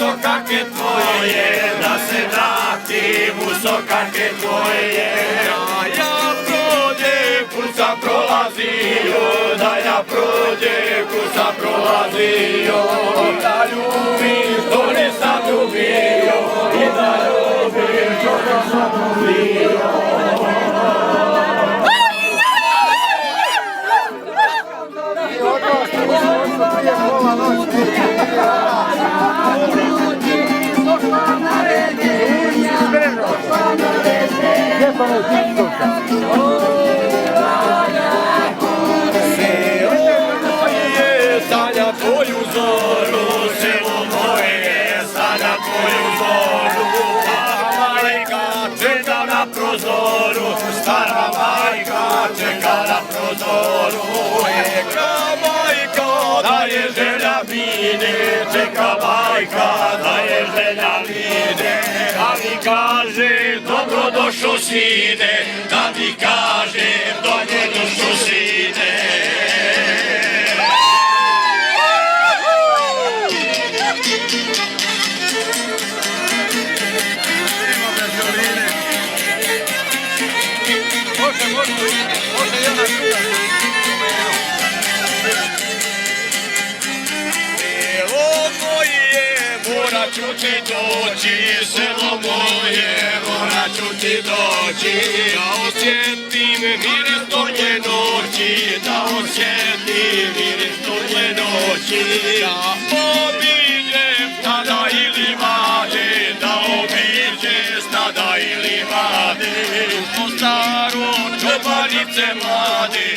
Sokake tvoje, da se vratim u sokake tvoje. Da ja prođem, kud sam prolazio, da ja prođem, kud sam prolazio. I da ljubim što nisam ljubio, i da ljubim što nisam ljubio. I odnosno prije pola noći. Sanja tvoju zoru, selo moje, sanja tvoju zoru. Majka čeka na prozoru, stara majka čeka na prozoru. Čeka majka da je želja mine, čeka majka da je želja mine. Da mi kaže dobro došo sine, da mi kaže dobro došo sine. Morat ću ti doći, selo moje, morat ću ti doći. Da osjetim miris tornje noći, da osjetim miris tornje noći. Da obiđem stada ili vade, da obiđem stada ili vade. Što staro čobanice mlade,